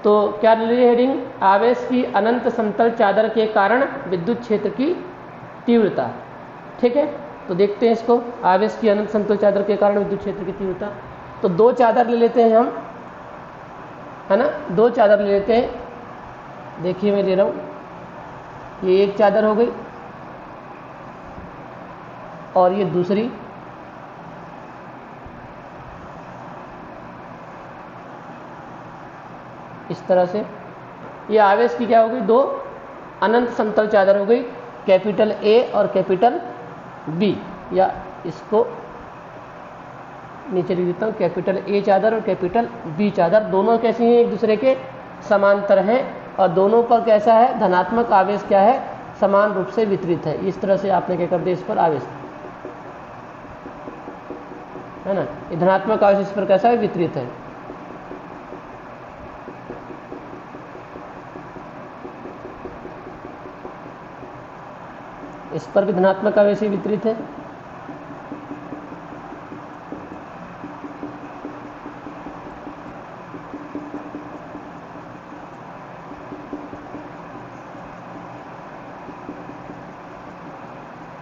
तो क्या ले रही है हेडिंग? आवेश की अनंत समतल चादर के कारण विद्युत क्षेत्र की तीव्रता। ठीक है, तो देखते हैं इसको। आवेश की अनंत समतल चादर के कारण विद्युत क्षेत्र की तीव्रता। तो दो चादर ले लेते हैं हम, है ना, दो चादर ले लेते हैं। देखिए मैं ले रहा हूँ, ये एक चादर हो गई और ये दूसरी। इस तरह से ये आवेश की क्या हो गई? दो अनंत समतल चादर हो गई, कैपिटल ए और कैपिटल बी, या इसको नीचे लिख देता हूँ, कैपिटल ए चादर और कैपिटल बी चादर। दोनों कैसी हैं? एक दूसरे के समांतर हैं और दोनों पर कैसा है? धनात्मक आवेश क्या है? समान रूप से वितरित है। इस तरह से आपने क्या कर दिया? इस पर आवेश, है ना, ये धनात्मक आवेश इस पर कैसा है? वितरित है। इस पर भी धनात्मक आवेश ही वितरित है।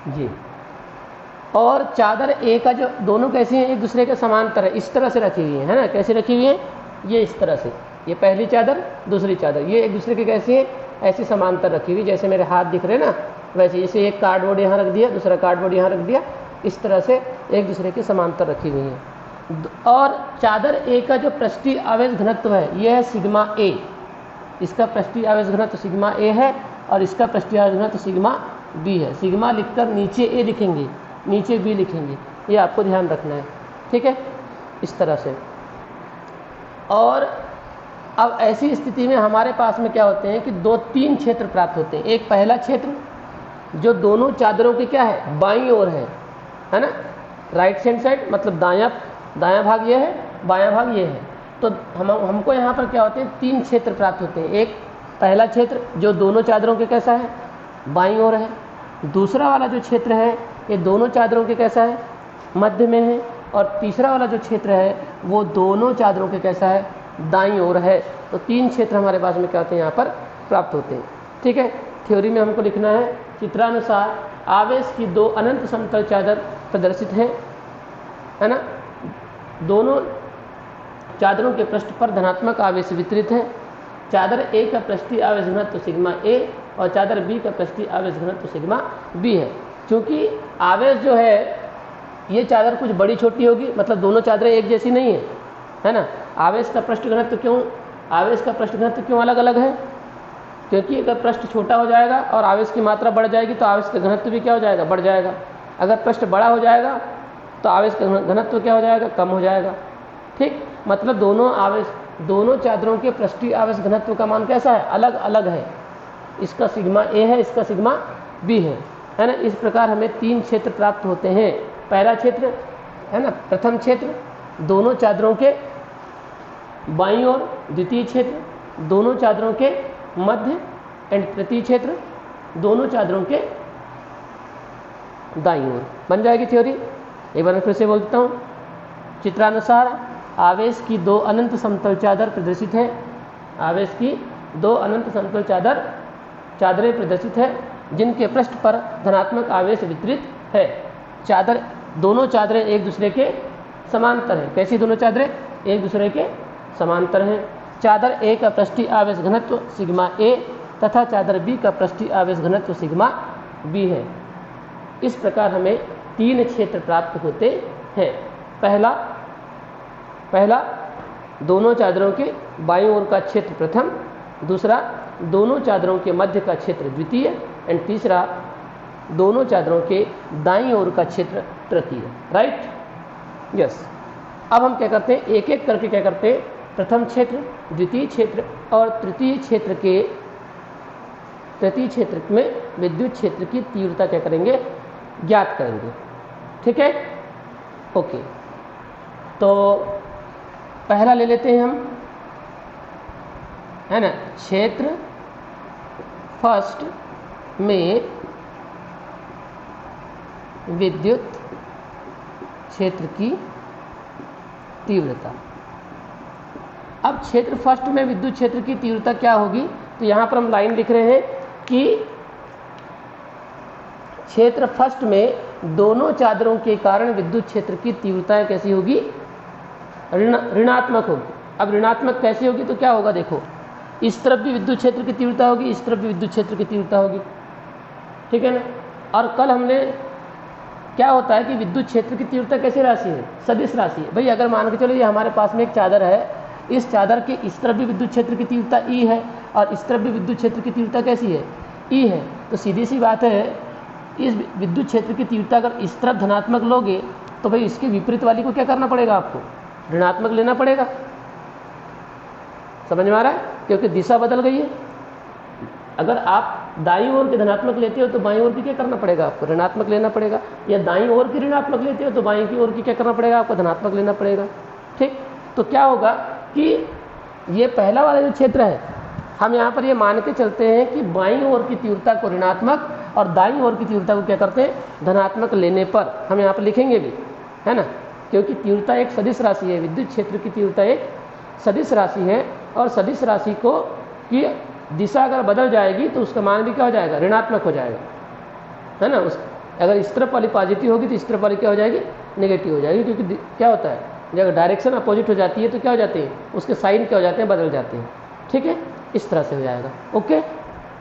जी, और चादर ए का जो दोनों कैसी हैं? एक दूसरे के समांतर है, इस तरह से रखी हुई है ना। कैसे रखी हुई है? ये इस तरह से, ये पहली चादर दूसरी चादर, ये एक दूसरे के कैसी है? ऐसी समांतर रखी हुई, जैसे मेरे हाथ दिख रहे हैं ना वैसे। जैसे एक कार्डबोर्ड यहाँ रख दिया, दूसरा कार्डबोर्ड यहाँ रख दिया, इस तरह से एक दूसरे के समांतर रखी हुई है। और चादर ए का जो पृष्ठीय आवेश घनत्व है ये है सिग्मा ए। इसका पृष्ठीय आवेश घनत्व सिग्मा ए है और इसका पृष्ठीय आवेश घनत्व सिग्मा बी है। सिग्मा लिखकर नीचे ए लिखेंगे, नीचे बी लिखेंगे, ये आपको ध्यान रखना है। ठीक है, इस तरह से। और अब ऐसी स्थिति में हमारे पास में क्या होते हैं कि दो तीन क्षेत्र प्राप्त होते हैं। एक पहला क्षेत्र जो दोनों चादरों के क्या है? बाईं ओर है ना, राइट हैंड साइड, मतलब दायां भाग ये है, बायां भाग ये है। तो हमको यहाँ पर क्या होते हैं? तीन क्षेत्र प्राप्त होते हैं। एक पहला क्षेत्र जो दोनों चादरों के कैसा है? बाईं ओर है। दूसरा वाला जो क्षेत्र है ये दोनों चादरों के कैसा है? मध्य में है। और तीसरा वाला जो क्षेत्र है वो दोनों चादरों के कैसा है? दाईं ओर है। तो तीन क्षेत्र हमारे पास में क्या होते हैं? यहाँ पर प्राप्त होते हैं। ठीक है, थ्योरी में हमको लिखना है चित्रानुसार आवेश की दो अनंत समतल चादर प्रदर्शित है ना। दोनों चादरों के पृष्ठ पर धनात्मक आवेश वितरित है। चादर ए का पृष्ठीय आवेश घनत्व सिग्मा ए और चादर बी का पृष्ठीय आवेश घनत्व सिग्मा बी है। क्योंकि आवेश जो है ये चादर कुछ बड़ी छोटी होगी, मतलब दोनों चादरें एक जैसी नहीं है ना। आवेश का पृष्ठ घनत्व क्यों अलग अलग है? क्योंकि अगर पृष्ठ छोटा हो जाएगा और आवेश की मात्रा बढ़ जाएगी तो आवेश का घनत्व भी क्या हो जाएगा? बढ़ जाएगा। अगर पृष्ठ बड़ा हो जाएगा तो आवेश का घनत्व क्या हो जाएगा? कम हो जाएगा। ठीक, मतलब दोनों चादरों के पृष्ठीय आवेश घनत्व का मान कैसा है? अलग अलग है। इसका सिग्मा ए है, इसका सिग्मा बी है ना। इस प्रकार हमें तीन क्षेत्र प्राप्त होते हैं। पहला क्षेत्र है ना, प्रथम क्षेत्र दोनों चादरों के बाईं ओर, द्वितीय क्षेत्र दोनों चादरों के मध्य एंड तृतीय क्षेत्र दोनों चादरों के दाईं ओर। बन जाएगी थ्योरी। एक बार फिर से बोलता हूँ, चित्रानुसार आवेश की दो अनंत समतल चादर प्रदर्शित है। आवेश की दो अनंत समतल चादरें प्रदर्शित है जिनके पृष्ठ पर धनात्मक आवेश वितरित है। दोनों चादरें एक दूसरे के समांतर हैं। कैसी दोनों चादरें? एक दूसरे के समांतर हैं। चादर ए का पृष्ठीय आवेश घनत्व सिग्मा ए तथा चादर बी का पृष्ठीय आवेश घनत्व सिग्मा बी है। इस प्रकार हमें तीन क्षेत्र प्राप्त होते हैं। पहला दोनों चादरों के बाईं ओर का क्षेत्र प्रथम, दूसरा दोनों चादरों के मध्य का क्षेत्र द्वितीय एंड तीसरा दोनों चादरों के दाईं ओर का क्षेत्र तृतीय। Right, yes. अब हम क्या करते हैं? एक एक करके क्या करते हैं? प्रथम क्षेत्र, द्वितीय क्षेत्र और तृतीय क्षेत्र में विद्युत क्षेत्र की तीव्रता क्या करेंगे? ज्ञात करेंगे। ठीक है, ओके। तो पहला ले लेते हैं हम, है ना, क्षेत्र फर्स्ट में विद्युत क्षेत्र की तीव्रता। अब क्षेत्र फर्स्ट में विद्युत क्षेत्र की तीव्रता क्या होगी, तो यहाँ पर हम लाइन लिख रहे हैं कि क्षेत्र फर्स्ट में दोनों चादरों के कारण विद्युत क्षेत्र की तीव्रता कैसी होगी, ऋणात्मक होगी। अब ऋणात्मक कैसे होगी, तो क्या होगा, देखो इस तरफ भी विद्युत क्षेत्र की तीव्रता होगी, इस तरफ भी विद्युत क्षेत्र की तीव्रता होगी, ठीक है ना। और कल हमने क्या होता है कि विद्युत क्षेत्र की तीव्रता कैसी राशि है, सदिश राशि है। भाई अगर मान के चलो ये हमारे पास में एक चादर है, इस चादर के इस तरफ भी विद्युत क्षेत्र की तीव्रता ई है और इस तरफ भी विद्युत क्षेत्र की तीव्रता कैसी है, ई है, तो सीधी सी बात है इस विद्युत क्षेत्र की तीव्रता अगर इस तरफ धनात्मक लोगे तो भाई इसके विपरीत वाली को क्या करना पड़ेगा, आपको ऋणात्मक लेना पड़ेगा। समझ में आ रहा है, क्योंकि दिशा बदल गई है। अगर आप दाईं ओर की धनात्मक लेते हो तो बाईं ओर की क्या करना पड़ेगा, आपको ऋणात्मक लेना पड़ेगा, या दाईं ओर की ऋणात्मक लेते हो तो बाईं की ओर की क्या करना पड़ेगा, आपको धनात्मक लेना पड़ेगा। ठीक, तो क्या होगा कि ये पहला वाला जो क्षेत्र है, हम यहाँ पर ये मान के चलते हैं कि बाईं ओर की तीव्रता को ऋणात्मक और दाईं ओर की तीव्रता को क्या करते हैं, धनात्मक लेने पर हम यहाँ पर लिखेंगे भी, है ना, क्योंकि तीव्रता एक सदिश राशि है, विद्युत क्षेत्र की तीव्रता एक सदिश राशि है और सदिश राशि को की दिशा अगर बदल जाएगी तो उसका मान भी क्या हो जाएगा, ऋणात्मक हो जाएगा, है ना। उस अगर इस तरफ वाली पॉजिटिव होगी तो इस तरफ वाली क्या हो जाएगी, नेगेटिव हो जाएगी, क्योंकि क्या होता है जब डायरेक्शन अपोजिट हो जाती है तो क्या हो जाती है, उसके साइन क्या हो जाते हैं, बदल जाते हैं। ठीक है, इस तरह से हो जाएगा। ओके,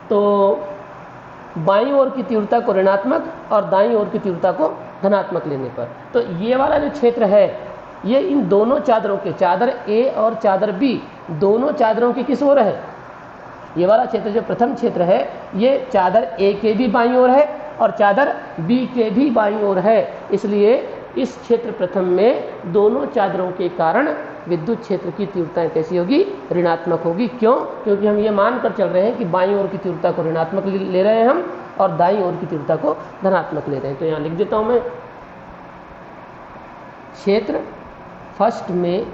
तो बाईं ओर की तीव्रता को ऋणात्मक और दाईं ओर की तीव्रता को धनात्मक लेने पर, तो ये वाला जो क्षेत्र है ये इन दोनों चादरों के, चादर ए और चादर बी, दोनों चादरों की किस ओर है, ये वाला क्षेत्र जो प्रथम क्षेत्र है ये चादर ए के भी बाईं ओर है और चादर बी के भी बाईं ओर है। इसलिए इस क्षेत्र प्रथम में दोनों चादरों के कारण विद्युत क्षेत्र की तीव्रता कैसी होगी, ऋणात्मक होगी। क्यों, क्योंकि हम ये मान कर चल रहे हैं कि बाईं ओर की तीव्रता को ऋणात्मक ले रहे हैं हम और दाईं ओर की तीव्रता को धनात्मक ले रहे हैं। तो यहाँ लिख देता हूँ मैं, क्षेत्र फर्स्ट में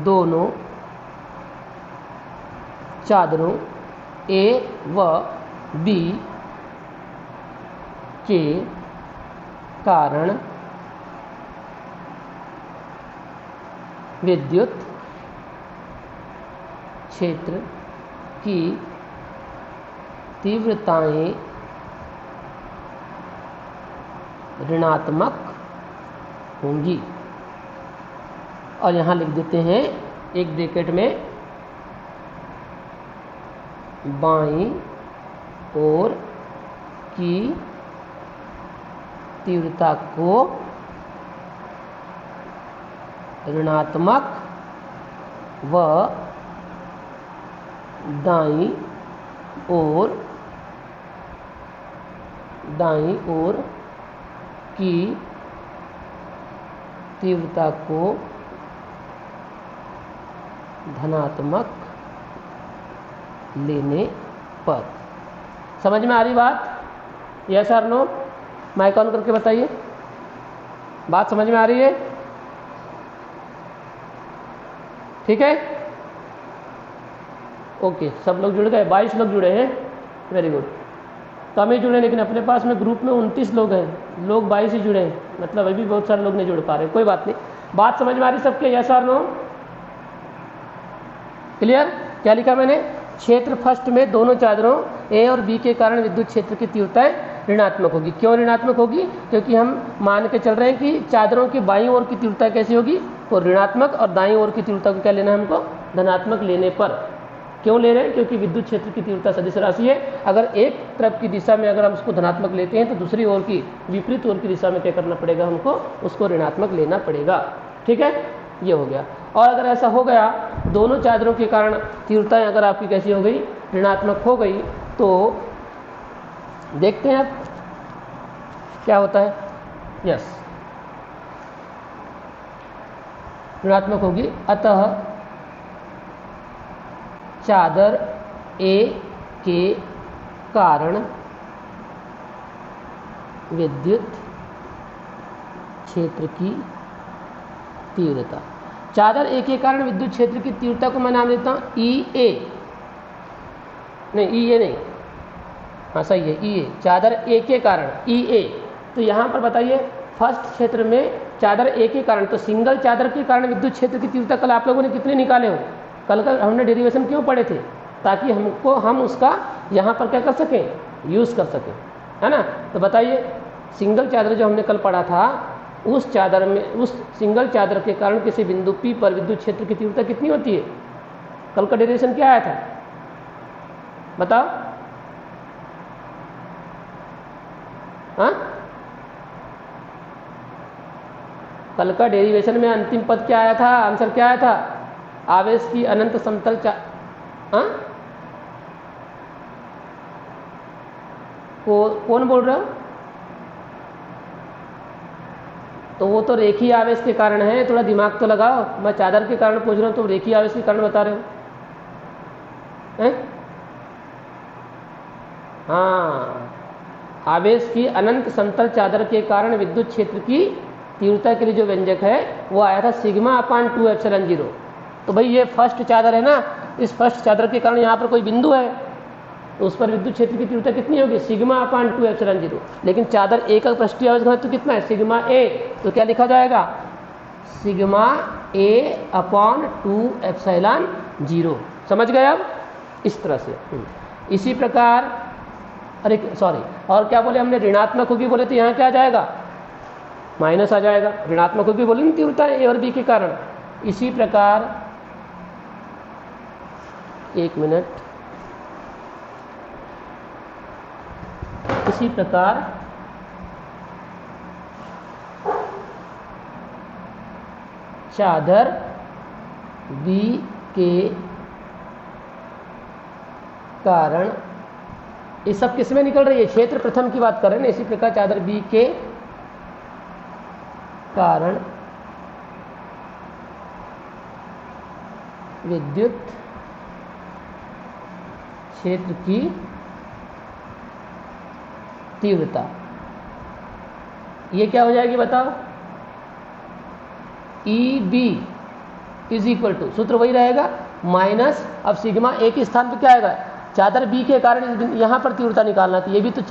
दोनों चादरों ए व बी के कारण विद्युत क्षेत्र की तीव्रताएं ऋणात्मक होंगी। और यहाँ लिख देते हैं एक ब्रैकेट में, बाईं ओर की तीव्रता को ऋणात्मक व दाईं ओर की तीव्रता को धनात्मक लेने पर। समझ में आ रही बात, यस और नो? माइक ऑन करके बताइए, बात समझ में आ रही है? ठीक है, ओके, सब लोग जुड़ गए, 22 लोग जुड़े हैं, वेरी गुड। कम ही जुड़े, लेकिन अपने पास में ग्रुप में 29 लोग हैं, लोग 22 ही जुड़े हैं, मतलब अभी बहुत सारे लोग नहीं जुड़ पा रहे, कोई बात नहीं। बात समझ में आ रही सबके, यस और नो? क्लियर? क्या लिखा मैंने, क्षेत्र फर्स्ट में दोनों चादरों ए और बी के कारण विद्युत क्षेत्र की तीव्रताएं ऋणात्मक होगी। क्यों ऋणात्मक होगी? क्योंकि हम मान के चल रहे हैं कि चादरों की बाईं ओर की तीव्रता कैसी होगी, वो ऋणात्मक, और दाईं ओर की तीव्रता को क्या लेना है हमको, धनात्मक लेने पर। क्यों ले रहे हैं? क्योंकि विद्युत क्षेत्र की तीव्रता सदिश राशि है, अगर एक तरफ की दिशा में अगर हम उसको धनात्मक लेते हैं तो दूसरी ओर की, विपरीत ओर की दिशा में क्या करना पड़ेगा हमको, उसको ऋणात्मक लेना पड़ेगा। ठीक है, ये हो गया। और अगर ऐसा हो गया, दोनों चादरों के कारण तीव्रताएं अगर आपकी कैसी हो गई, ऋणात्मक हो गई, तो देखते हैं अब क्या होता है। यस, ऋणात्मक होगी, अतः चादर ए के कारण विद्युत क्षेत्र की तीव्रता, चादर ए के कारण विद्युत क्षेत्र की तीव्रता को मैं नाम देता हूं ई ए, नहीं ई ए नहीं, हाँ सही है, ई ए, चादर ए के कारण ई ए। तो यहाँ पर बताइए फर्स्ट क्षेत्र में चादर ए के कारण, तो सिंगल चादर के कारण विद्युत क्षेत्र की तीव्रता कल आप लोगों ने कितने निकाले हो? कल का हमने डेरिवेशन क्यों पढ़े थे? ताकि हम उसका यहाँ पर क्या कर सकें, यूज़ कर सकें, है ना। तो बताइए, सिंगल चादर जो हमने कल पढ़ा था, उस चादर में, उस सिंगल चादर के कारण किसी बिंदु P पर विद्युत क्षेत्र की तीव्रता कितनी होती है? कल का डेरिवेशन क्या आया था, बताओ? हाँ, कल का डेरिवेशन में अंतिम पद क्या आया था? आंसर क्या आया था? आवेश की अनंत समतल हाँ, कौन बोल रहा हो? तो वो तो रेखीय आवेश के कारण है, थोड़ा दिमाग तो लगाओ। मैं चादर के कारण पूछ रहा हूँ, तो रेखीय आवेश के कारण बता रहे हो हैं? हाँ, आवेश की अनंत समतल चादर के कारण विद्युत क्षेत्र की तीव्रता के लिए जो व्यंजक है वो आया था σ/2ε0। तो भाई ये फर्स्ट चादर है ना, इस फर्स्ट चादर के कारण यहाँ पर कोई बिंदु है, तो उस पर विद्युत क्षेत्र की तीव्रता कितनी होगी? σ/2ε0। लेकिन चादर ए का पृष्ठीय आवेश घनत्व कितना है? σA। तो क्या लिखा जाएगा? σA/2ε0। समझ गए अब? इस तरह से। इसी प्रकार, अरे सॉरी, और क्या बोले हमने? ऋणात्मक होगी बोले, तो यहाँ क्या आ जाएगा? माइनस आ जाएगा। ऋणात्मक होगी बोले ना तीव्रता ए और बी के कारण। इसी प्रकार, एक मिनट, इसी प्रकार चादर बी के कारण, ये सब किस में निकल रही है? क्षेत्र प्रथम की बात कर रहे हैं ना। इसी प्रकार चादर बी के कारण विद्युत क्षेत्र की तीव्रता, ये क्या हो जाएगी बताओ? EB इज इक्वल टू, सूत्र वही रहेगा, माइनस, अब सिग्मा ए के स्थान पर क्या आएगा? चादर बी के कारण यहाँ पर तीव्रता निकालना थी। ये भी तो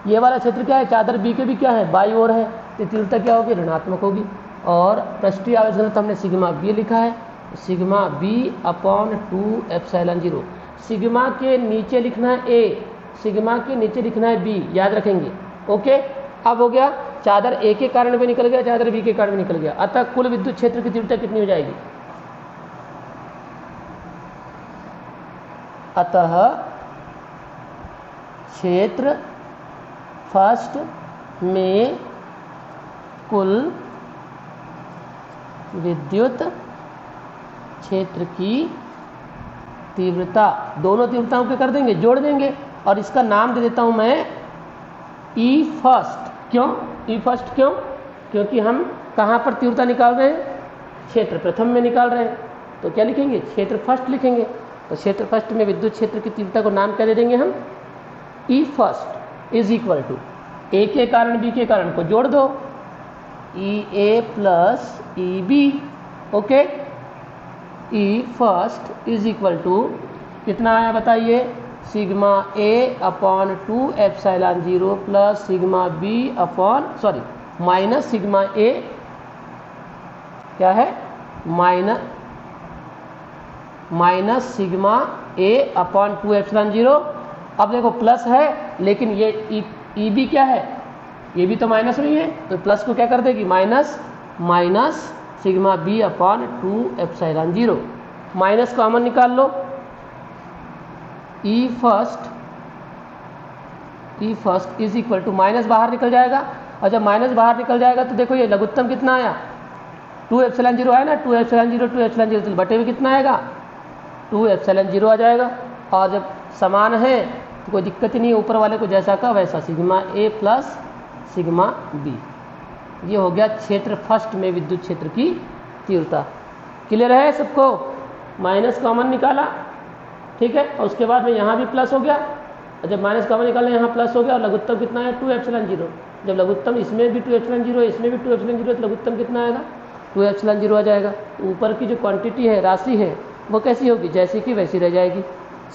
ये वाला क्षेत्र क्या है? चादर बी के भी क्या है? बाई ओर है, तो तीव्रता क्या होगी? ऋणात्मक होगी। और पृष्ठीय आवेश घनत्व हमने सिग्मा बी लिखा है, सिग्मा B/2ε0। सिग्मा के नीचे लिखना है ए, सिग्मा के नीचे लिखना है बी, याद रखेंगे। ओके, अब हो गया, चादर ए के कारण भी निकल गया, चादर बी के कारण भी निकल गया। अतः कुल विद्युत क्षेत्र की तीव्रता कितनी हो जाएगी? अतः क्षेत्र फर्स्ट में कुल विद्युत क्षेत्र की तीव्रता, दोनों तीव्रताओं के कर देंगे, जोड़ देंगे, और इसका नाम दे देता हूं मैं ई फर्स्ट। क्यों ई फर्स्ट? क्यों? क्योंकि हम कहां पर तीव्रता निकाल रहे हैं? क्षेत्र प्रथम में निकाल रहे हैं, तो क्या लिखेंगे? क्षेत्र फर्स्ट लिखेंगे। तो क्षेत्र फर्स्ट में विद्युत क्षेत्र की तीव्रता को नाम क्या दे देंगे हम? E first is equal to, A के कारण बी के कारण को जोड़ दो, EA plus EB। Okay, E first is equal to कितना आया बताइए? Sigma A/2ε0 plus sigma B minus sigma A, क्या है? Minus sigma A/2ε0। अब देखो प्लस है, लेकिन ये EB क्या है? ये भी तो माइनस में ही है, तो प्लस को क्या कर देगी? Minus sigma B/2ε0। Minus common निकाल लो, E first is equal to, minus बाहर निकल जाएगा, और जब माइनस बाहर निकल जाएगा तो देखो ये लघुत्तम कितना आया? 2ε0 आया ना, 2ε0 तो बटे में कितना आएगा? 2ε0 आ जाएगा। और जब समान है तो कोई दिक्कत ही नहीं, ऊपर वाले को जैसा का वैसा, sigma A plus sigma B। ये हो गया क्षेत्र फर्स्ट में विद्युत क्षेत्र की तीव्रता। क्लियर है सबको? माइनस कॉमन निकाला, ठीक है, और उसके बाद में यहाँ भी प्लस हो गया, और जब माइनस कॉमन निकाला यहाँ प्लस हो गया, और लघुत्तम कितना है? 2ε0। जब लघुत्तम इसमें भी 2ε0 इसमें भी 2ε0, तो लघुत्तम कितना आएगा? 2ε0 आ जाएगा। ऊपर की जो क्वांटिटी है, राशि है, वो कैसी होगी? जैसी की वैसी रह जाएगी,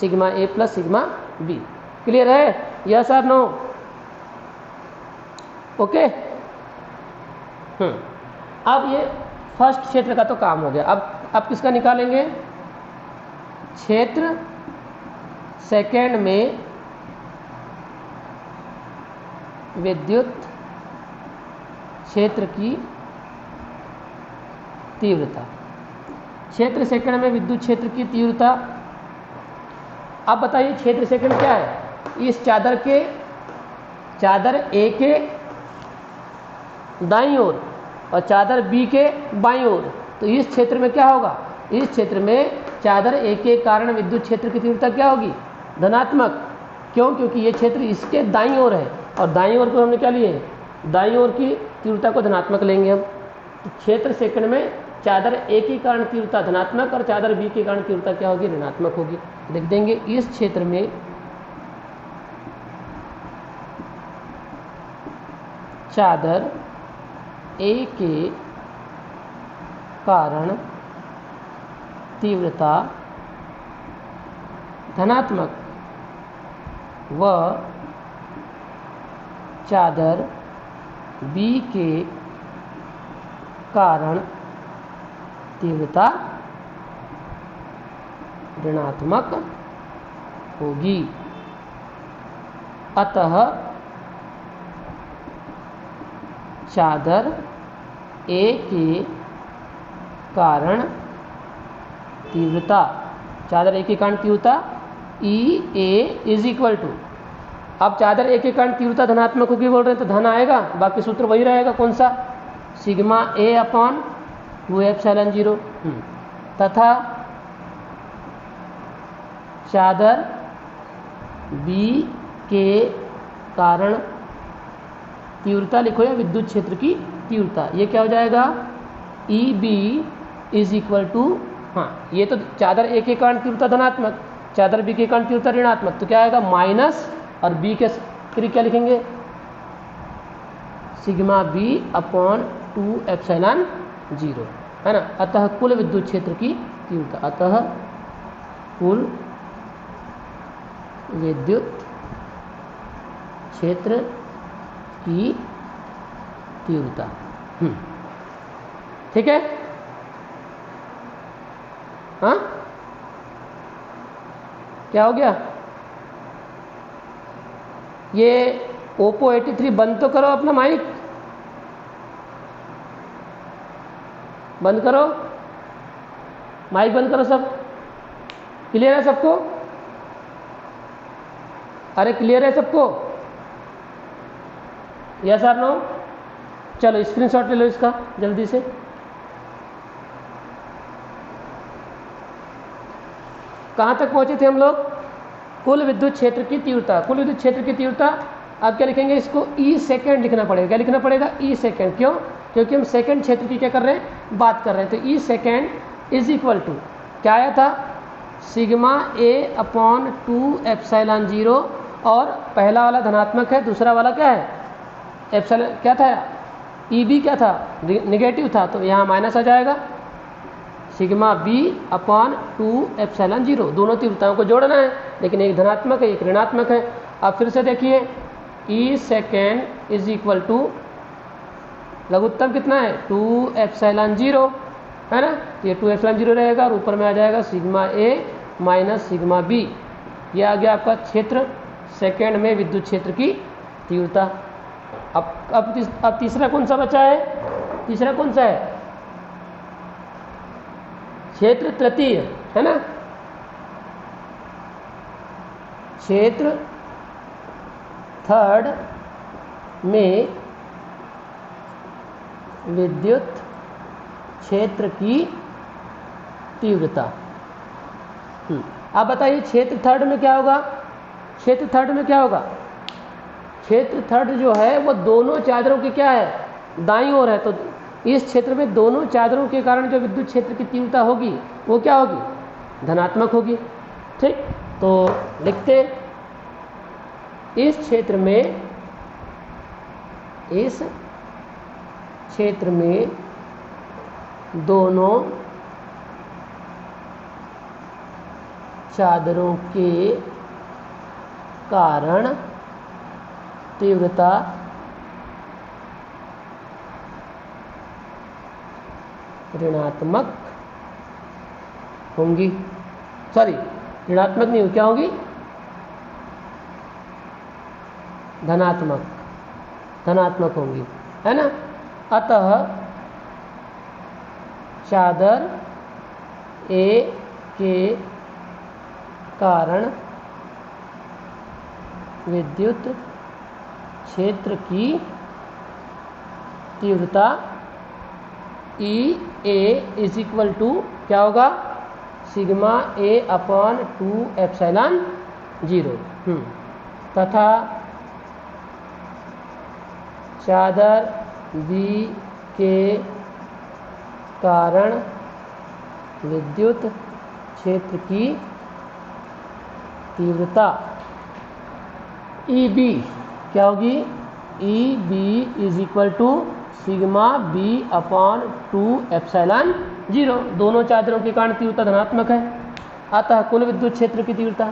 sigma A plus sigma B। Clear है? यस और नो? ओके, अब ये फर्स्ट क्षेत्र का तो काम हो गया। अब किसका निकालेंगे? क्षेत्र सेकेंड में विद्युत क्षेत्र की तीव्रता। क्षेत्र सेकंड में विद्युत क्षेत्र की तीव्रता। अब बताइए क्षेत्र सेकंड क्या है? इस चादर ए के दाईं ओर और चादर बी के बाईं ओर, तो इस क्षेत्र में क्या होगा? इस क्षेत्र में चादर ए के कारण विद्युत क्षेत्र की तीव्रता क्या होगी? धनात्मक। क्यों? क्योंकि ये क्षेत्र इसके दाईं ओर है और दाईं ओर को हमने क्या लिए? दाईं ओर की तीव्रता को धनात्मक लेंगे हम। तो क्षेत्र सेकंड में चादर ए के कारण तीव्रता धनात्मक और चादर बी के कारण तीव्रता क्या होगी? ऋणात्मक होगी। लिख देंगे इस क्षेत्र में चादर ए के कारण तीव्रता धनात्मक व चादर बी के कारण तीव्रता ऋणात्मक होगी। अतः चादर ए के कारण तीव्रता, चादर ए के कारण तीव्रता ई ए इज इक्वल टू, अब चादर ए के कारण तीव्रता धनात्मक होगी बोल रहे हैं तो धन आएगा, बाकी सूत्र वही रहेगा। कौन सा? सिग्मा ए अपॉन 2ε0 तथा चादर बी के कारण तीव्रता लिखो या विद्युत क्षेत्र की तीव्रता, ये क्या हो जाएगा? E B is equal to, हाँ ये तो चादर ए के कारण तीव्रता धनात्मक, चादर बी के कारण तीव्रता ऋणात्मक, तो क्या आएगा? माइनस और बी के फिर क्या लिखेंगे? सिग्मा बी अपॉन 2ε0, है ना। अतः कुल विद्युत क्षेत्र की तीव्रता, अतः कुल विद्युत क्षेत्र की तीव्रता। ठीक है, हाँ क्या हो गया? ये ओप्पो 83 बंद तो करो, अपना माइक बंद करो, माइक बंद करो, सब क्लियर है सबको? अरे क्लियर है सबको? यस और नो? चलो स्क्रीनशॉट ले लो इसका जल्दी से। कहाँ तक पहुंचे थे हम लोग? कुल विद्युत क्षेत्र की तीव्रता। कुल विद्युत क्षेत्र की तीव्रता अब क्या लिखेंगे? इसको ई सेकेंड लिखना पड़ेगा। क्या लिखना पड़ेगा? ई सेकेंड। क्यों? क्योंकि हम सेकेंड क्षेत्र की क्या कर रहे हैं? बात कर रहे हैं। तो ई सेकेंड इज इक्वल टू क्या आया था? सिग्मा ए अपॉन 2ε0, और पहला वाला धनात्मक है, दूसरा वाला क्या है? एप्सिलॉन क्या था? ई बी क्या था? निगेटिव था, तो यहाँ माइनस आ जाएगा। सिग्मा बी अपॉन 2ε0, दोनों तीव्रताओं को जोड़ना है, लेकिन एक धनात्मक है एक ऋणात्मक है। अब फिर से देखिए, ई सेकेंड इज इक्वल टू लघुत्तम कितना है? 2ε0, है ना। ये 2ε0 रहेगा और ऊपर में आ जाएगा sigma A minus sigma B. ये आ गया आपका क्षेत्र सेकेंड में विद्युत क्षेत्र की तीव्रता। अब तीसरा कौन सा बचा है? तीसरा कौन सा है? क्षेत्र तृतीय, है ना। क्षेत्र थर्ड में विद्युत क्षेत्र की तीव्रता। अब बताइए क्षेत्र थर्ड में क्या होगा? क्षेत्र थर्ड में क्या होगा? क्षेत्र थर्ड जो है वो दोनों चादरों की क्या है? दाईं ओर है। तो इस क्षेत्र में दोनों चादरों के कारण जो विद्युत क्षेत्र की तीव्रता होगी वो क्या होगी? धनात्मक होगी। ठीक, तो लिखते इस क्षेत्र में दोनों चादरों के कारण तीव्रता ऋणात्मक होंगी, सॉरी ऋणात्मक नहीं, क्या होगी, धनात्मक होंगी, है ना। अतः चादर ए के कारण विद्युत क्षेत्र की तीव्रता ई ए इज इक्वल टू क्या होगा, सिग्मा ए अपॉन 2 एप्सिलॉन 0, तथा चादर बी के कारण विद्युत क्षेत्र की तीव्रता ई बी क्या होगी, E B is equal to sigma B upon 2 epsilon 0। दोनों चादरों के कारण तीव्रता धनात्मक है, अतः कुल विद्युत क्षेत्र की तीव्रता,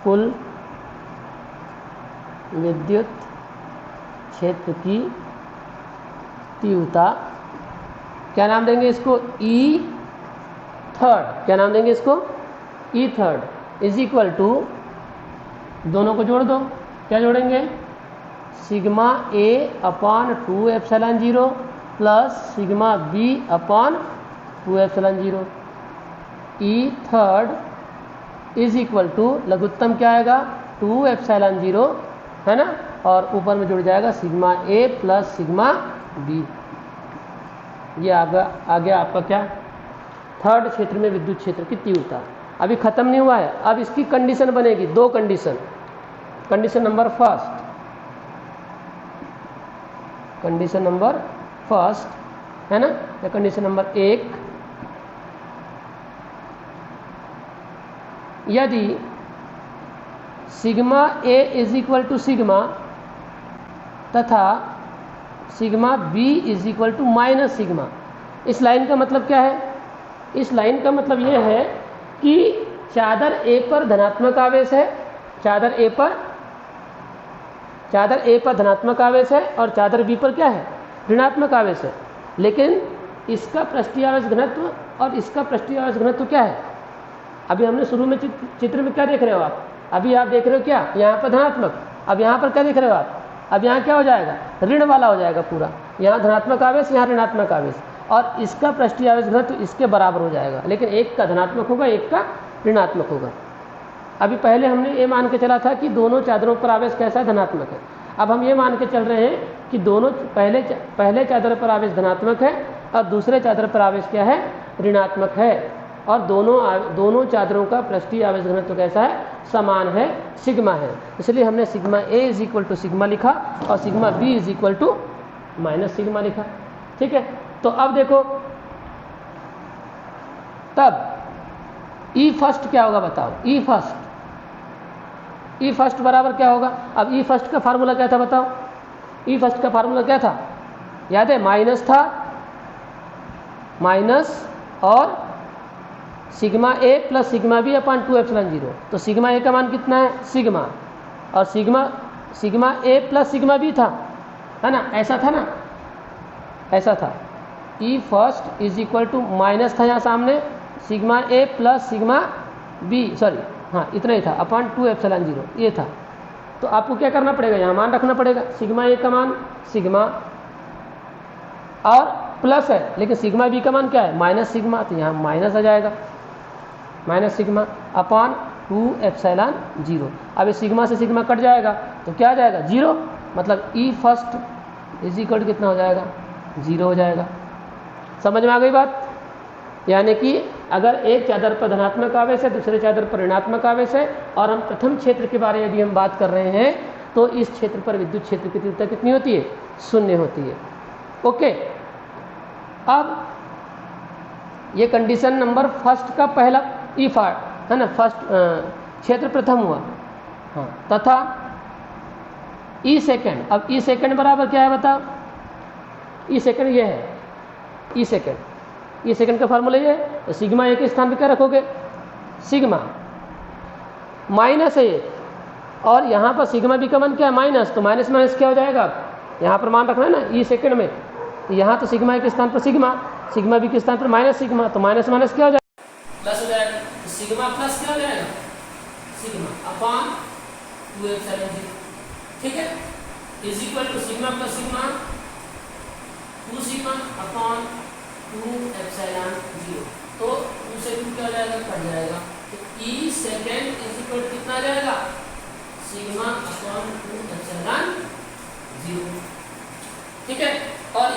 कुल विद्युत क्षेत्र की तीव्रता क्या नाम देंगे इसको, ई थर्ड, क्या नाम देंगे इसको, E third is equal to, दोनों को जोड़ दो, क्या जोड़ेंगे, sigma A upon 2 epsilon 0 plus sigma B upon 2 epsilon 0, E third is equal to लघुत्तम क्या आएगा, 2 एप्सिलॉन 0, है ना, और ऊपर में जुड़ जाएगा sigma A plus sigma B. ये आ गया आपका क्या, थर्ड क्षेत्र में विद्युत क्षेत्र की तीव्रता। अभी खत्म नहीं हुआ है, अब इसकी कंडीशन बनेगी, दो condition, condition number first, condition number first, है ना, या कंडीशन नंबर 1, यदि sigma A is equal to sigma तथा sigma B is equal to minus sigma. इस लाइन का मतलब क्या है, इस लाइन का मतलब यह है कि चादर ए पर धनात्मक आवेश है, चादर ए पर धनात्मक आवेश है और चादर बी पर क्या है, ऋणात्मक आवेश है, लेकिन इसका पृष्ठीय आवेश घनत्व और इसका पृष्ठीय आवेश घनत्व क्या है। अभी हमने शुरू में चित्र में क्या देख रहे हो आप, अभी आप देख रहे हो क्या, यहाँ पर धनात्मक, अब यहाँ पर क्या देख रहे हो आप, अब यहाँ क्या हो जाएगा, ऋण वाला हो जाएगा पूरा, यहाँ धनात्मक आवेश, यहाँ ऋणात्मक आवेश, और इसका पृष्ठीय आवेश घनत्व इसके बराबर हो जाएगा, लेकिन एक का धनात्मक होगा, एक का ऋणात्मक होगा। अभी पहले हमने ये मान के चला था कि दोनों चादरों पर आवेश कैसा है, धनात्मक है। अब हम ये मान के चल रहे हैं कि दोनों पहले चादर पर आवेश धनात्मक है और दूसरे चादर पर आवेश क्या है, ऋणात्मक है, और दोनों चादरों का पृष्ठीय आवेश घनत्व कैसा है, समान है, सिग्मा है। इसलिए हमने sigma A is equal to sigma लिखा और sigma B is equal to minus sigma लिखा, ठीक है। तो अब देखो, तब ई फर्स्ट क्या होगा बताओ, ई फर्स्ट बराबर क्या होगा। अब ई फर्स्ट का फार्मूला क्या था बताओ, ई फर्स्ट का फार्मूला क्या था, याद है, माइनस था, माइनस और sigma A plus sigma B upon 2 epsilon 0। तो सिग्मा ए का मान कितना है, सिग्मा, और sigma A plus sigma B था, है ना, ऐसा था ना, ऐसा था। E first is equal to minus था यहाँ सामने, sigma A plus sigma B, sorry हाँ इतना ही था, अपॉन 2 एप्सिलॉन 0 ये था। तो आपको क्या करना पड़ेगा, यहाँ मान रखना पड़ेगा, सिग्मा ए का मान सिग्मा और प्लस है, लेकिन सिग्मा बी का मान क्या है, माइनस सिग्मा, तो यहाँ माइनस आ जाएगा, माइनस सिग्मा अपॉन 2 एप्सिलॉन 0। अब इस सिग्मा से सिग्मा कट जाएगा तो क्या आ जाएगा, 0, मतलब ई फर्स्ट इज इक्वल टू कितना हो जाएगा, 0 हो जाएगा। समझ में आ गई बात। यानी कि अगर एक चादर पर धनात्मक आवेश है, दूसरे चादर पर ऋणात्मक आवेश है, और हम प्रथम क्षेत्र के बारे में यदि हम बात कर रहे हैं, तो इस क्षेत्र पर विद्युत क्षेत्र की तीव्रता कितनी होती है, 0 होती है। ओके, अब ये कंडीशन नंबर फर्स्ट का पहला ई फार्ट है ना, फर्स्ट क्षेत्र प्रथम हुआ, हाँ, तथा ई सेकेंड। अब ई सेकेंड बराबर क्या है बताओ, ई सेकेंड ये है, ई सेकेंड का फार्मूला ये है, तो सिग्मा ए के स्थान पे क्या रखोगे, सिग्मा माइनस है, और यहाँ पर सिग्मा बी का मान क्या है, माइनस, तो माइनस माइनस क्या हो जाएगा, यहाँ पर मान रखना है ना ई सेकेंड में, तो यहाँ तो सिग्मा के स्थान पर सिग्मा, सिग्मा बी के स्थान पर माइनस सिग्मा, तो माइनस माइनस क्या हो जाएगा, प्लस हो जाएगा। तो सिग्मा प्लस क्या हो जाएगा, सिग्मा अपॉन 2 एप्सिलॉन 0, ठीक है, is equal to sigma plus sigma 2 sigma upon 2 epsilon 0। तो 2 से 2 क्या हो जाएगा, कट जाएगा। तो ई सेकेंड इज इक्वल टू कितना आ जाएगा, सिग्मा अपॉन 2 एप्सिलॉन 0, ठीक है। और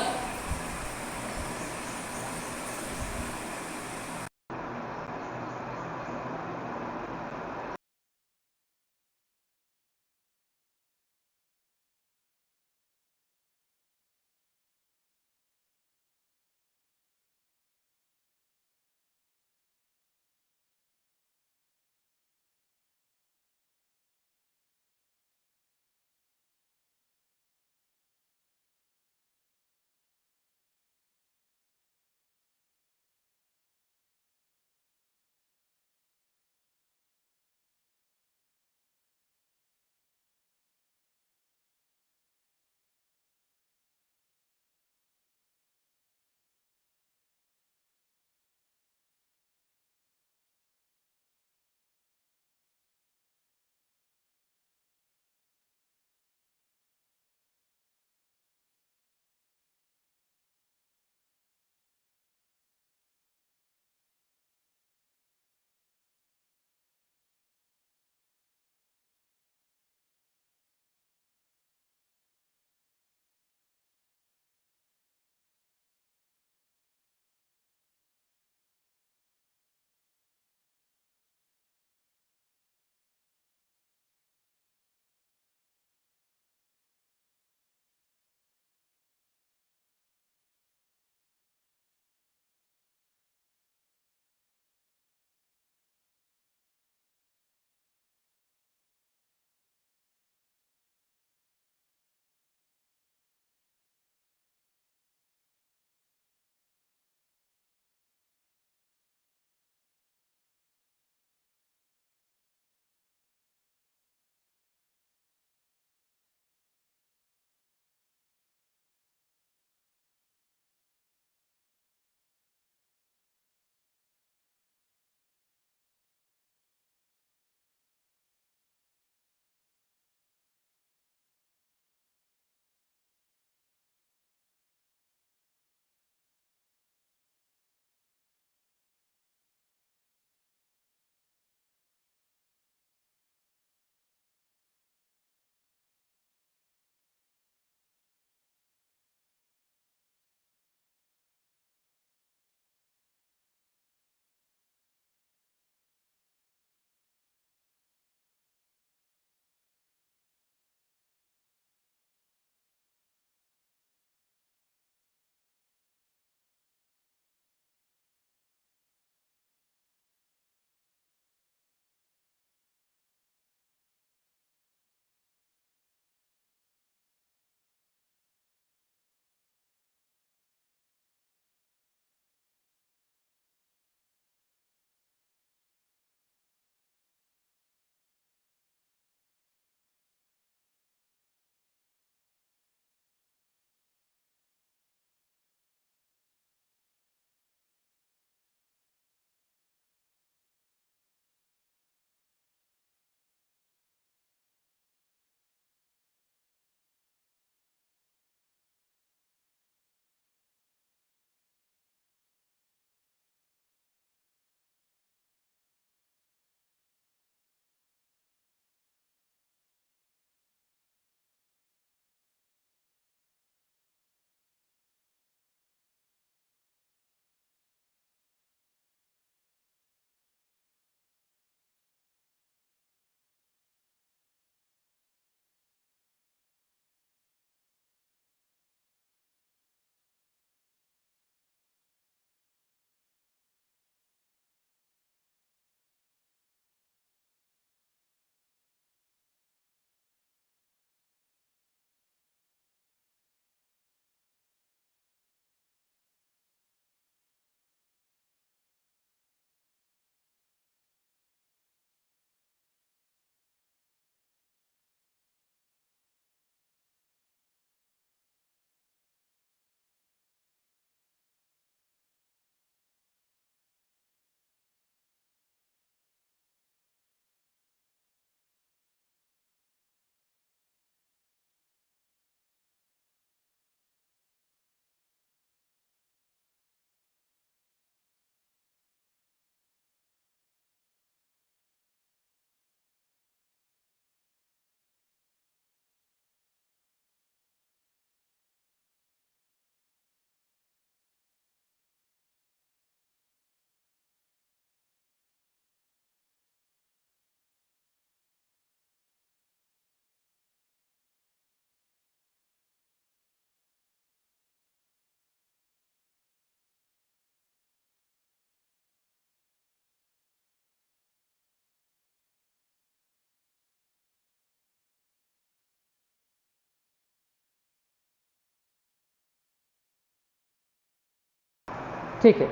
ठीक है।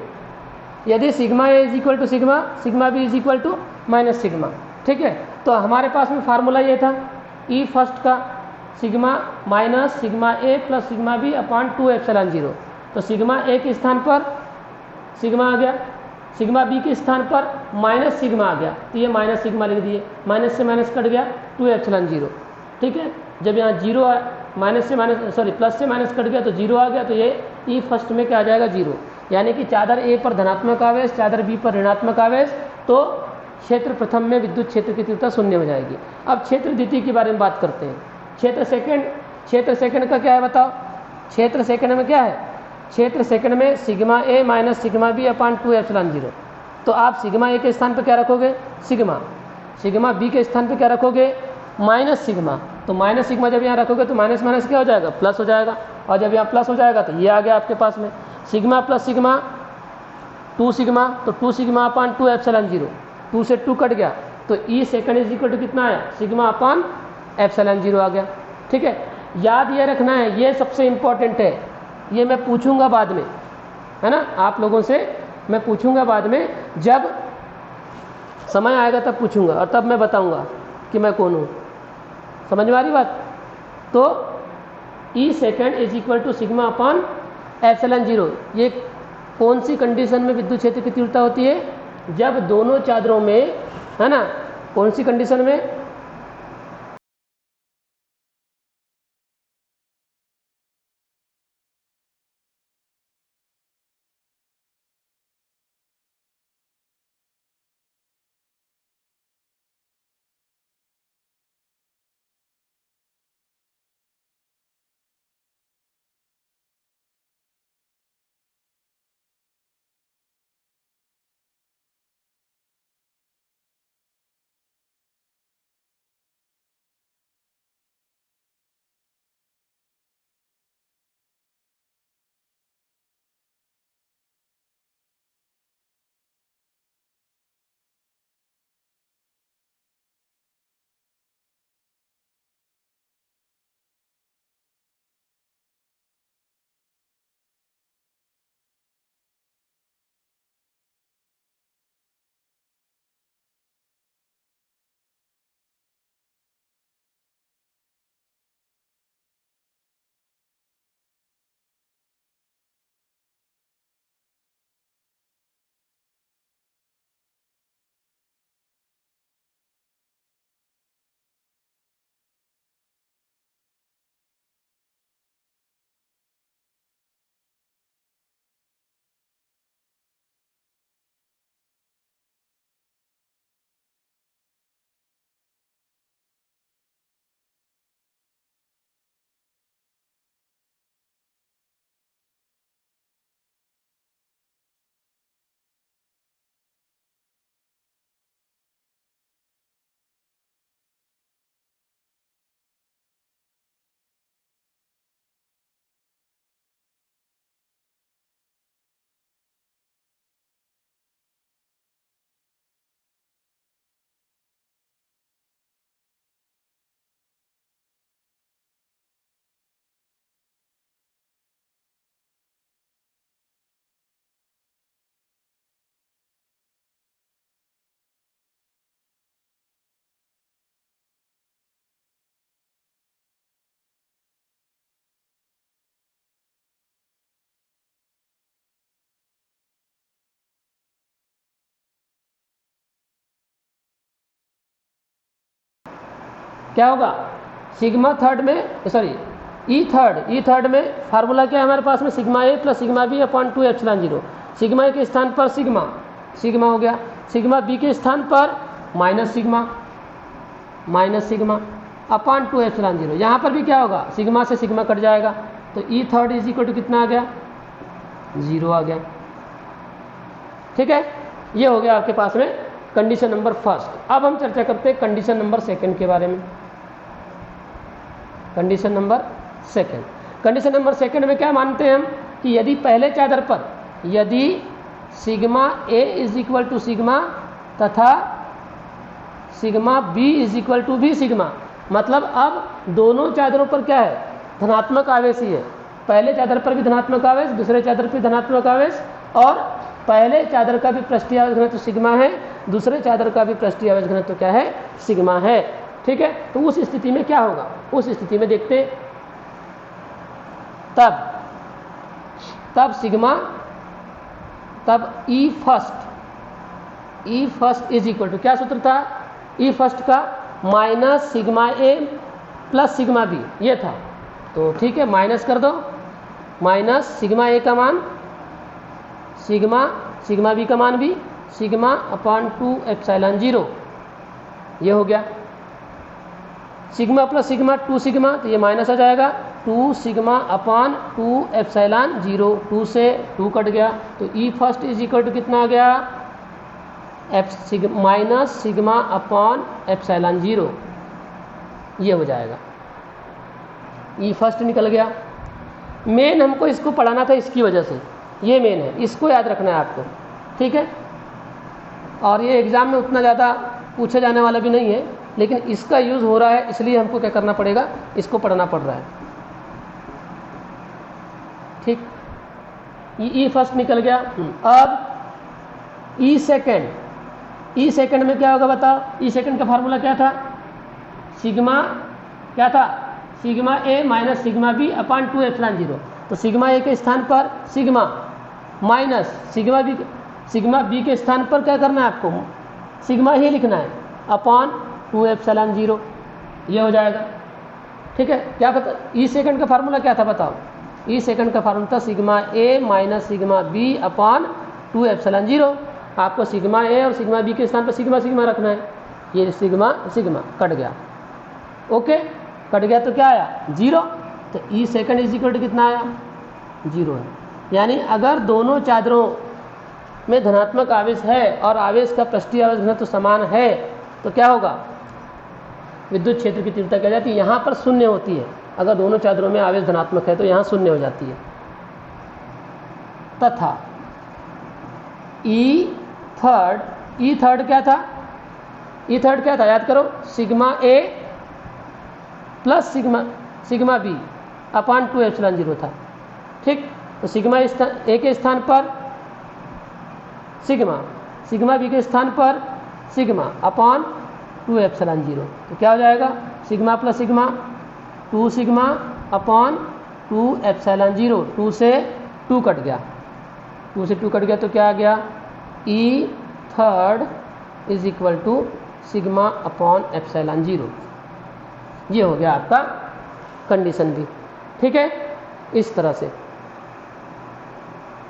यदि sigma A is equal to sigma, sigma B is equal to minus sigma, ठीक है। तो हमारे पास में फार्मूला ये था ई फर्स्ट का sigma minus sigma A plus sigma B upon 2 epsilon 0। तो सिग्मा ए के स्थान पर सिग्मा आ गया, सिग्मा बी के स्थान पर माइनस सिग्मा आ गया, तो ये माइनस सिग्मा लिख दिए, माइनस से माइनस कट गया 2 एप्सिलॉन 0, ठीक है। जब यहाँ जीरो माइनस से माइनस सॉरी प्लस से माइनस कट गया तो जीरो आ गया, तो ये ई फर्स्ट में क्या आ जाएगा 0, यानी कि चादर ए पर धनात्मक आवेश, चादर बी पर ऋणात्मक आवेश, तो क्षेत्र प्रथम में विद्युत क्षेत्र की तीव्रता शून्य हो जाएगी। अब क्षेत्र द्वितीय के बारे में बात करते हैं। क्षेत्र सेकंड का क्या है बताओ? क्षेत्र सेकंड में क्या है? क्षेत्र सेकंड में sigma A minus sigma B upon 2 epsilon 0। तो आप सिग्मा ए के स्थान पर क्या रखोगे? सिग्मा, सिग्मा बी के स्थान पर क्या रखोगे? Minus sigma. तो माइनस सिग्मा जब यहाँ रखोगे तो माइनस माइनस क्या हो जाएगा? प्लस हो जाएगा, और जब यहाँ प्लस हो जाएगा तो ये आ गया आपके पास में सिग्मा प्लस सिग्मा 2 सिग्मा, तो 2 सिग्मा अपॉन 2 एप्सिलॉन 0, 2 से 2 कट गया, तो E second is equal to कितना आया? सिग्मा अपॉन एप्सिलॉन 0 आ गया, ठीक है। याद ये रखना है, ये सबसे इम्पोर्टेंट है, ये मैं पूछूंगा बाद में, है ना, आप लोगों से मैं पूछूंगा बाद में, जब समय आएगा तब पूछूंगा और तब मैं बताऊंगा कि मैं कौन हूँ। समझ में आ रही बात? तो E second is equal to sigma upon epsilon 0। ये कौन सी कंडीशन में विद्युत क्षेत्र की तीव्रता होती है? जब दोनों चादरों में, है ना, कौन सी कंडीशन में? क्या होगा? सिग्मा थर्ड में सॉरी ई थर्ड में फार्मूला क्या है हमारे पास में? Sigma A plus sigma B upon 2 epsilon 0। Sigma A के स्थान पर सिग्मा हो गया, सिग्मा बी के स्थान पर माइनस सिग्मा अपॉन 2 एप्सिलॉन 0। यहाँ पर भी क्या होगा? सिग्मा से सिग्मा कट जाएगा, तो E third is equal to कितना आ गया? 0 आ गया, ठीक है। ये हो गया आपके पास में कंडीशन नंबर फर्स्ट। अब हम चर्चा करते हैं कंडीशन नंबर सेकंड के बारे में। कंडीशन नंबर सेकंड में क्या मानते हैं हम कि यदि पहले चादर पर यदि sigma A is equal to sigma तथा sigma B is equal to भी सिग्मा, मतलब अब दोनों चादरों पर क्या है? धनात्मक आवेश ही है। पहले चादर पर भी धनात्मक आवेश, दूसरे चादर पर धनात्मक आवेश, और पहले चादर का भी पृष्ठीय आवेश घनत्व सिग्मा है, दूसरे चादर का भी पृष्ठीय आवेश घनत्व क्या है, सिग्मा है। ठीक है, तो उस स्थिति में क्या होगा, उस स्थिति में देखते तब सिग्मा, तब ई फर्स्ट इज इक्वल टू क्या सूत्र था, ई फर्स्ट का minus sigma A plus sigma B, ये था। तो ठीक है, माइनस कर दो, माइनस सिग्मा ए का मान सिग्मा बी का मान भी सिग्मा अपॉन 2 एप्सिलॉन 0, ये हो गया। सिग्मा प्लस सिग्मा 2 सिग्मा, तो ये माइनस आ जाएगा 2 सिग्मा अपॉन 2 एप्सिलॉन 0, 2 से 2 कट गया, तो ई फर्स्ट इज इक्वल टू कितना आ गया, माइनस सिग्मा अपॉन एप्सिलॉन 0, ये हो जाएगा। ई फर्स्ट निकल गया। मेन हमको इसको पढ़ाना था इसकी वजह से, ये मेन है, इसको याद रखना है आपको। ठीक है, और ये एग्ज़ाम में उतना ज़्यादा पूछा जाने वाला भी नहीं है, लेकिन इसका यूज़ हो रहा है, इसलिए हमको क्या करना पड़ेगा, इसको पढ़ना पड़ रहा है। ठीक, ई फर्स्ट निकल गया। अब ई सेकंड में क्या होगा बताओ, ई सेकंड का फार्मूला क्या था, सिग्मा क्या था, sigma A minus sigma B upon 2 epsilon 0। तो सिग्मा ए के स्थान पर सिग्मा माइनस सिग्मा बी के स्थान पर क्या करना है आपको, सिग्मा ही लिखना है अपॉन 2 एप्सिलॉन 0, ये हो जाएगा। ठीक है, क्या पता ई सेकंड का फार्मूला क्या था बताओ, ई सेकंड का फार्मूला था sigma A minus sigma B upon 2 epsilon 0। आपको सिग्मा ए और सिग्मा बी के स्थान पर सिग्मा रखना है, ये सिग्मा कट गया। ओके, कट गया तो क्या आया 0, तो E second is equal to कितना आया 0 है। यानी अगर दोनों चादरों में धनात्मक आवेश है और आवेश का पृष्ठीय आवेश घनत्व तो समान है, तो क्या होगा, विद्युत क्षेत्र की तीव्रता क्या जाती है, यहाँ पर शून्य होती है। अगर दोनों चादरों में आवेश धनात्मक है तो यहाँ शून्य हो जाती है। तथा ई थर्ड क्या था, ई थर्ड क्या था याद करो, sigma A plus sigma B upon 2 epsilon 0 था। ठीक, तो सिग्मा ए के स्थान पर सिग्मा बी के स्थान पर सिग्मा अपॉन 2 एप्सिलॉन 0, तो क्या हो जाएगा, sigma plus sigma 2 sigma upon 2 epsilon 0, 2 से 2 कट गया, 2 से 2 कट गया तो क्या आ गया, E third is equal to sigma upon epsilon 0, ये हो गया आपका कंडीशन भी। ठीक है, इस तरह से